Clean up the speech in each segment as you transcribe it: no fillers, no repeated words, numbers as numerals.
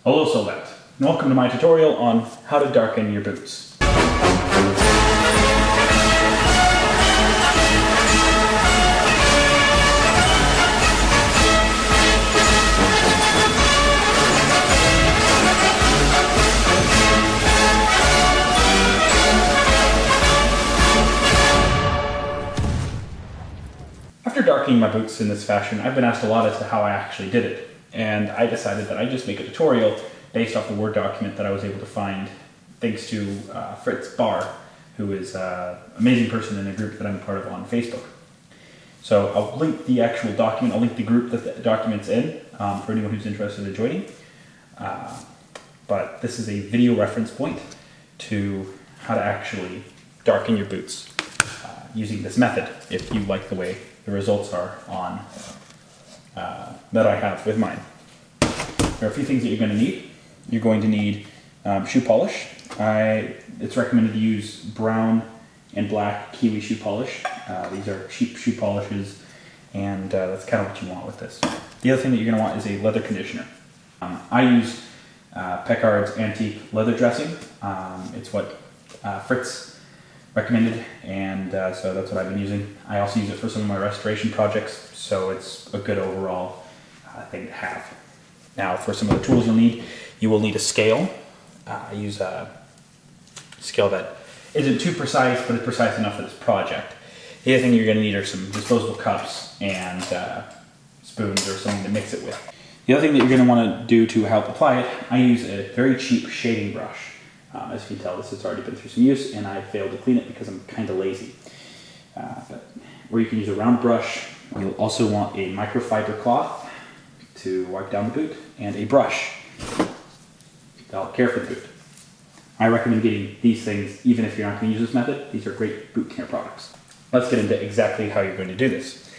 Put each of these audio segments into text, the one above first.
Hello Select, and welcome to my tutorial on how to darken your boots. After darkening my boots in this fashion, I've been asked a lot as to how I actually did it, and I decided that I'd just make a tutorial based off the Word document that I was able to find thanks to Fritz Barr, who is an amazing person in a group that I'm part of on Facebook. So I'll link the actual document, I'll link the group that the document's in for anyone who's interested in joining. But this is a video reference point to how to actually darken your boots using this method, if you like the way the results are on that I have with mine. There are a few things that you're going to need. You're going to need shoe polish. It's recommended to use brown and black kiwi shoe polish. These are cheap shoe polishes, and that's kind of what you want with this. The other thing that you're going to want is a leather conditioner. I use Pecard's Antique Leather Dressing. It's what Fritz recommended, and so that's what I've been using. I also use it for some of my restoration projects, so it's a good overall thing to have. Now, for some of the tools you'll need, you will need a scale. I use a scale that isn't too precise, but it's precise enough for this project. The other thing you're going to need are some disposable cups and spoons or something to mix it with. The other thing that you're going to want to do to help apply it, I use a very cheap shading brush. As you can tell, this has already been through some use, and I failed to clean it because I'm kind of lazy. Or you can use a round brush. You'll also want a microfiber cloth to wipe down the boot, and a brush that'll care for the boot. I recommend getting these things even if you're not going to use this method. These are great boot care products. Let's get into exactly how you're going to do this.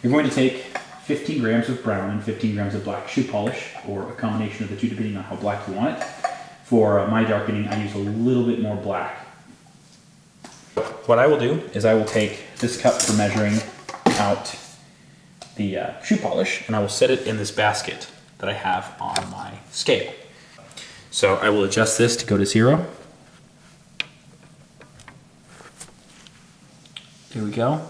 You're going to take 15 grams of brown and 15 grams of black shoe polish, or a combination of the two depending on how black you want it. For my darkening, I use a little bit more black. What I will do is I will take this cup for measuring out the shoe polish, and I will set it in this basket that I have on my scale. So I will adjust this to go to 0. Here we go.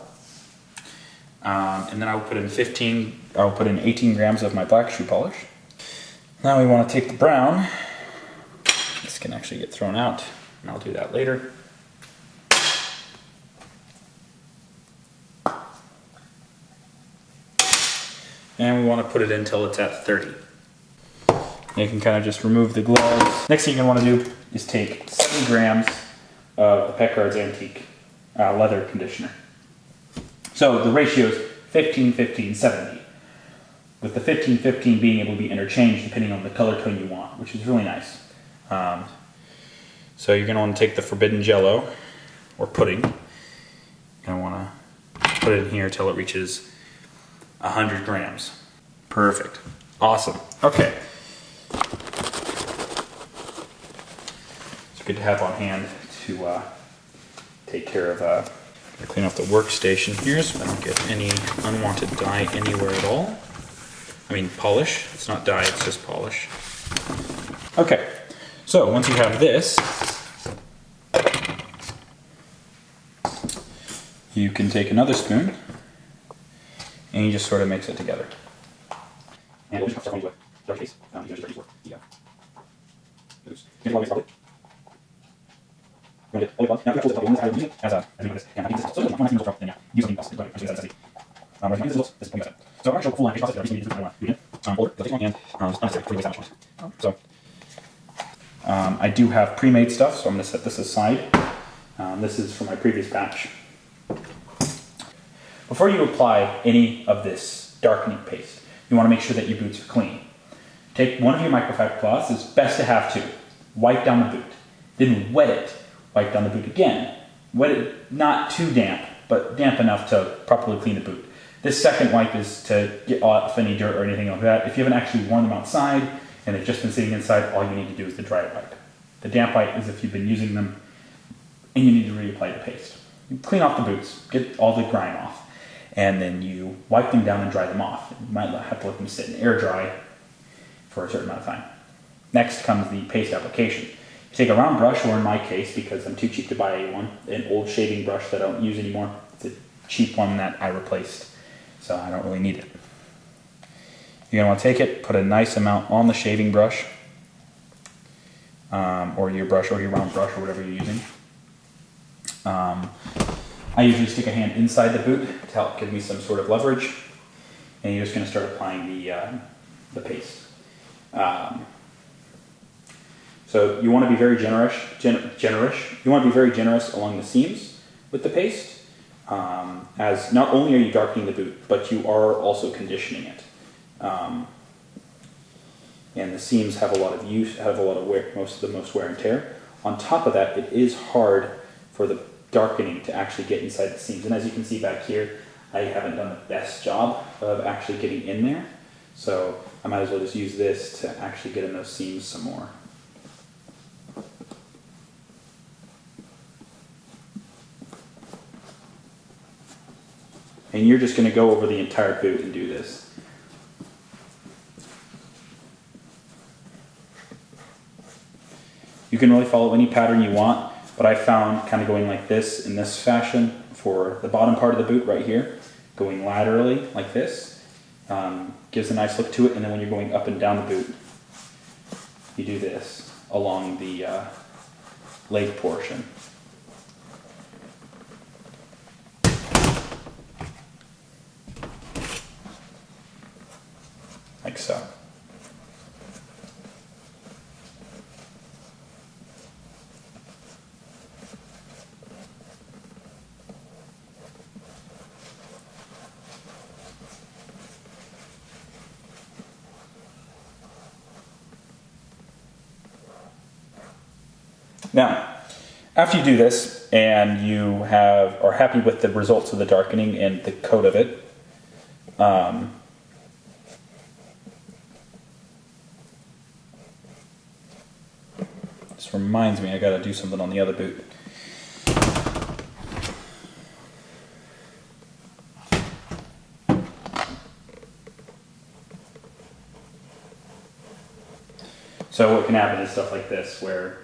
And then I will put in 18 grams of my black shoe polish. Now we want to take the brown. This can actually get thrown out, and I'll do that later. And we want to put it in until it's at 30. And you can kind of just remove the gloves. Next thing you're going to want to do is take 7 grams of the Pecard's Antique Leather Conditioner. So the ratio is 15, 15, 70. With the 15, 15 being able to be interchanged depending on the color tone you want, which is really nice. So you're going to want to take the forbidden jello, or pudding. You're going to want to put it in here until it reaches 100 grams. Perfect. Awesome. Okay. It's good to have on hand to take care of, clean off the workstation here so I don't get any unwanted dye anywhere at all. I mean polish. It's not dye, it's just polish. Okay. So once you have this, you can take another spoon and you just sort of mix it together. And we'll just start with dark case. Yeah. Oops. Can you always start it? Now, you have to hold the top of it as we do this. And I think this is so when I see this then yeah, use something else. But actually that's necessity. We're going to use this point. So I'm going to show full line process there. You want to do it. Hold it, take one hand, it's not necessary for you to waste that much. So I do have pre-made stuff, so I'm going to set this aside. This is from my previous batch. Before you apply any of this darkening paste, you want to make sure that your boots are clean. Take one of your microfiber cloths, it's best to have 2. Wipe down the boot. Then wet it. Wipe down the boot again. Wet it not too damp, but damp enough to properly clean the boot. This second wipe is to get off any dirt or anything like that. If you haven't actually worn them outside and they've just been sitting inside, all you need to do is the dry wipe. The damp wipe is if you've been using them and you need to reapply the paste. You clean off the boots, get all the grime off, and then you wipe them down and dry them off. You might have to let them sit and air dry for a certain amount of time. Next comes the paste application. You take a round brush, or in my case, because I'm too cheap to buy one, an old shaving brush that I don't use anymore. It's a cheap one that I replaced, so I don't really need it. You're going to want to take it, put a nice amount on the shaving brush, or your brush, or your round brush, or whatever you're using. I usually stick a hand inside the boot to help give me some sort of leverage, and you're just going to start applying the paste. So you want to be very generous. You want to be very generous along the seams with the paste, as not only are you darkening the boot, but you are also conditioning it. And the seams have a lot of wear, most wear and tear. On top of that, it is hard for the darkening to actually get inside the seams. And as you can see back here, I haven't done the best job of actually getting in there. So I might as well just use this to actually get in those seams some more. And you're just going to go over the entire boot and do this. You can really follow any pattern you want, but I found kind of going like this in this fashion for the bottom part of the boot right here, going laterally like this, gives a nice look to it. And then when you're going up and down the boot, you do this along the leg portion. Like so. Now, after you do this and you are happy with the results of the darkening and the coat of it, this reminds me I gotta do something on the other boot. So what can happen is stuff like this where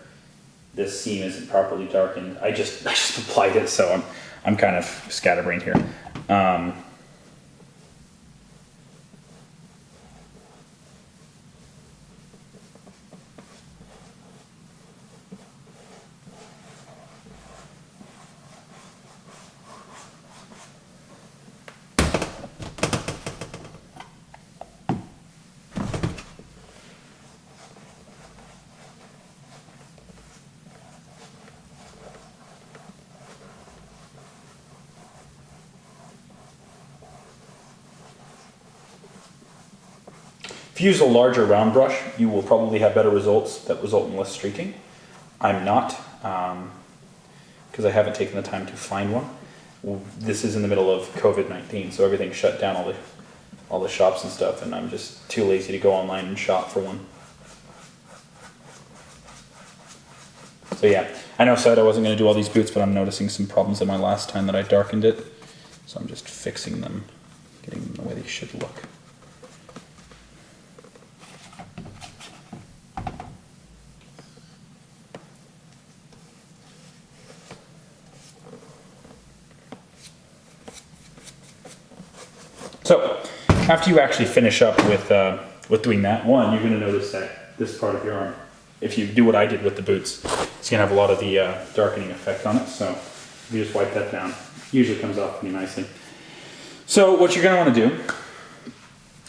this seam isn't properly darkened. I just applied it, so I'm kind of scatterbrained here. If you use a larger round brush, you will probably have better results that result in less streaking. I'm not, because I haven't taken the time to find one. This is in the middle of COVID-19, so everything's shut down, all the shops and stuff, and I'm just too lazy to go online and shop for one. So yeah, I know I said I wasn't going to do all these boots, but I'm noticing some problems in my last time that I darkened it. So I'm just fixing them, getting them the way they should look. So, after you actually finish up with doing that, one, you're going to notice that this part of your arm, if you do what I did with the boots, it's going to have a lot of the darkening effect on it. So, if you just wipe that down, it usually comes off pretty nicely. So, what you're going to want to do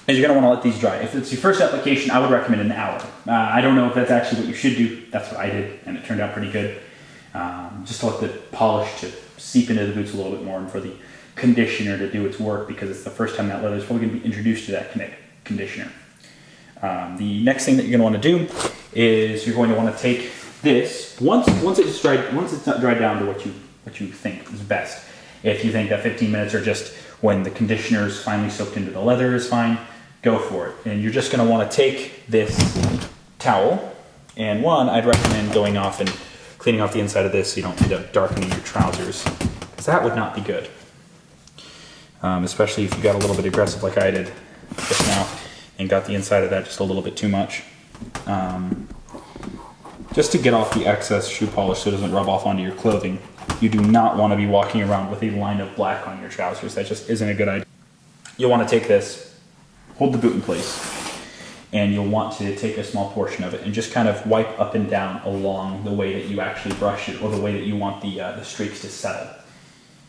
is you're going to want to let these dry. If it's your first application, I would recommend an hour. I don't know if that's actually what you should do. That's what I did, and it turned out pretty good. Just to let the polish to seep into the boots a little bit more, and for the conditioner to do its work, because it's the first time that leather is probably going to be introduced to that conditioner. The next thing that you're going to want to do is you're going to want to take this once it's not dried down to what you think is best. If you think that 15 minutes or just when the conditioner is finally soaked into the leather is fine, go for it. And you're just going to want to take this towel, and I'd recommend going off and cleaning off the inside of this so you don't end up darkening your trousers, because that would not be good. Especially if you got a little bit aggressive like I did just now and got the inside of that just a little bit too much. Just to get off the excess shoe polish so it doesn't rub off onto your clothing, you do not want to be walking around with a line of black on your trousers. That just isn't a good idea. You'll want to take this, hold the boot in place, and you'll want to take a small portion of it and just kind of wipe up and down along the way that you actually brush it, or the way that you want the streaks to settle.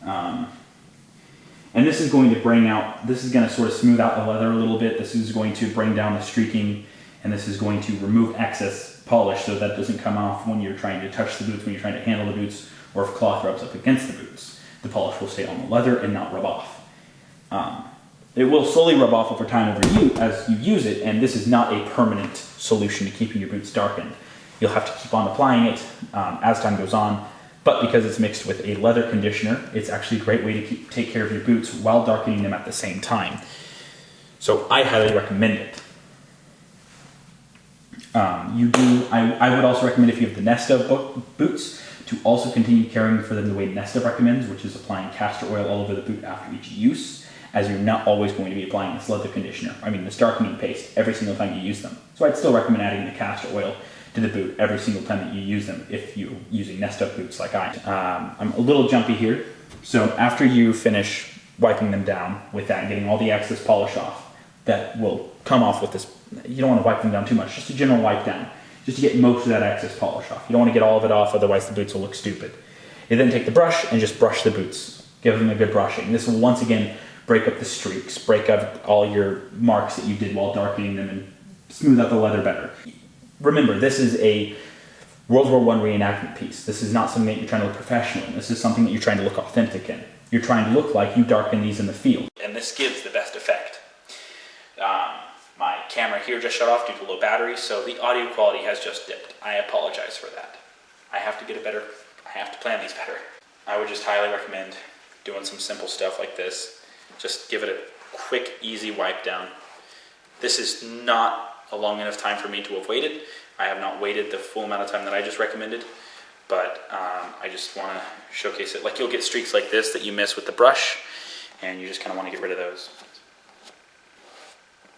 And this is going to bring out, this is going to sort of smooth out the leather a little bit. This is going to bring down the streaking, and this is going to remove excess polish so that doesn't come off when you're trying to touch the boots, when you're trying to handle the boots, or if cloth rubs up against the boots. The polish will stay on the leather and not rub off. It will slowly rub off over time as you use it, and this is not a permanent solution to keeping your boots darkened. You'll have to keep on applying it as time goes on, but because it's mixed with a leather conditioner, it's actually a great way to take care of your boots while darkening them at the same time. So I highly recommend it. I would also recommend, if you have the Nesta boots, to also continue caring for them the way Nesta recommends, which is applying castor oil all over the boot after each use, as you're not always going to be applying this leather conditioner, this darkening paste, every single time you use them. So I'd still recommend adding the castor oil to the boot every single time that you use them, if you're using Nesta boots like I am. I'm a little jumpy here. So after you finish wiping them down with that and getting all the excess polish off, that will come off with this. You don't want to wipe them down too much, just a general wipe down, just to get most of that excess polish off. You don't want to get all of it off, otherwise the boots will look stupid. You then take the brush and just brush the boots. Give them a good brushing. This will once again break up the streaks, break up all your marks that you did while darkening them, and smooth out the leather better. Remember, this is a World War I reenactment piece. This is not something that you're trying to look professional in. This is something that you're trying to look authentic in. You're trying to look like you darken these in the field. And this gives the best effect. My camera here just shut off due to low battery, so the audio quality has just dipped. I apologize for that. I have to plan these better. I would just highly recommend doing some simple stuff like this. Just give it a quick, easy wipe down. This is not a long enough time for me to have waited. I have not waited the full amount of time that I just recommended, but I just want to showcase it. Like, you'll get streaks like this that you miss with the brush, and you just kind of want to get rid of those.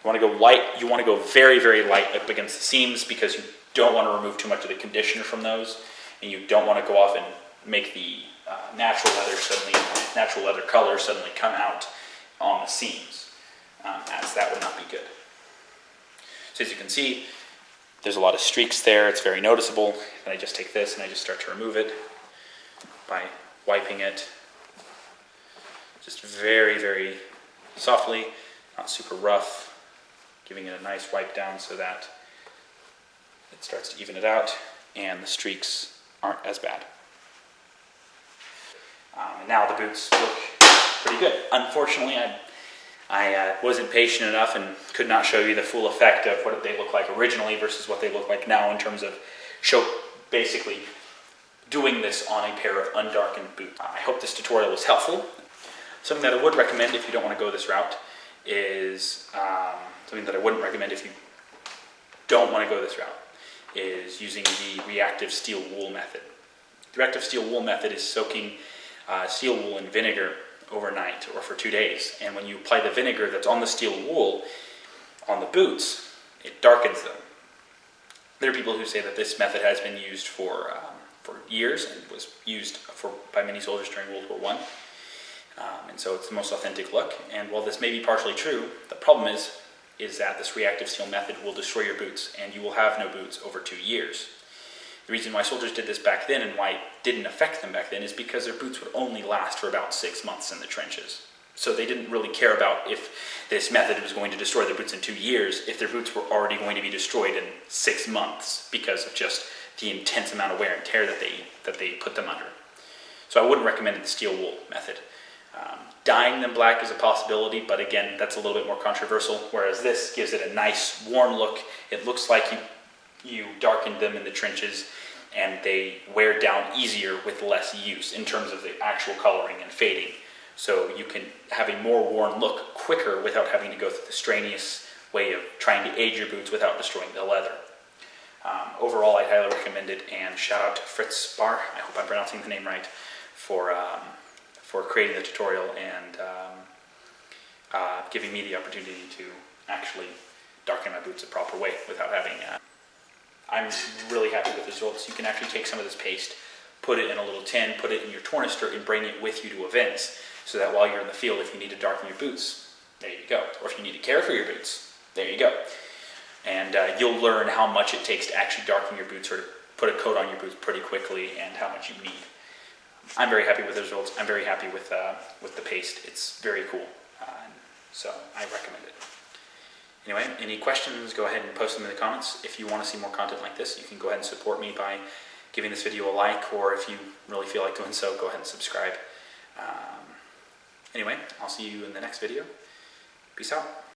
You want to go light. You want to go very, very light up against the seams, because you don't want to remove too much of the conditioner from those, and you don't want to go off and make the natural leather color suddenly come out on the seams, as that would not be good. So as you can see, there's a lot of streaks there. It's very noticeable. And I just take this and I just start to remove it by wiping it just very, very softly, not super rough, giving it a nice wipe down so that it starts to even it out and the streaks aren't as bad. And now the boots look pretty good. Unfortunately, I wasn't patient enough and could not show you the full effect of what they look like originally versus what they look like now, in terms of basically doing this on a pair of undarkened boots. I hope this tutorial was helpful. Something that I would recommend if you don't want to go this route is, something that I wouldn't recommend if you don't want to go this route, is using the reactive steel wool method. The reactive steel wool method is soaking steel wool in vinegar overnight or for 2 days, and when you apply the vinegar that's on the steel wool on the boots, it darkens them. There are people who say that this method has been used for years and was used by many soldiers during World War I, and so it's the most authentic look. And while this may be partially true, the problem is that this reactive steel method will destroy your boots, and you will have no boots over 2 years. The reason why soldiers did this back then and why it didn't affect them back then is because their boots would only last for about 6 months in the trenches. So they didn't really care about if this method was going to destroy their boots in 2 years, if their boots were already going to be destroyed in 6 months because of just the intense amount of wear and tear that they put them under. So I wouldn't recommend the steel wool method. Dyeing them black is a possibility, but again, that's a little bit more controversial, whereas this gives it a nice warm look. It looks like you darkened them in the trenches, and they wear down easier with less use in terms of the actual coloring and fading. So you can have a more worn look quicker without having to go through the strenuous way of trying to age your boots without destroying the leather. Overall, I highly recommend it, and shout out to Fritz Bar, I hope I'm pronouncing the name right, for creating the tutorial and giving me the opportunity to actually darken my boots the proper way without having I'm really happy with the results. You can actually take some of this paste, put it in a little tin, put it in your tornister, and bring it with you to events, so that while you're in the field, if you need to darken your boots, there you go. Or if you need to care for your boots, there you go. And you'll learn how much it takes to actually darken your boots or to put a coat on your boots pretty quickly, and how much you need. I'm very happy with the results. I'm very happy with the paste. It's very cool, so I recommend it. Anyway, any questions, go ahead and post them in the comments. If you want to see more content like this, you can go ahead and support me by giving this video a like, or if you really feel like doing so, go ahead and subscribe. Anyway, I'll see you in the next video. Peace out.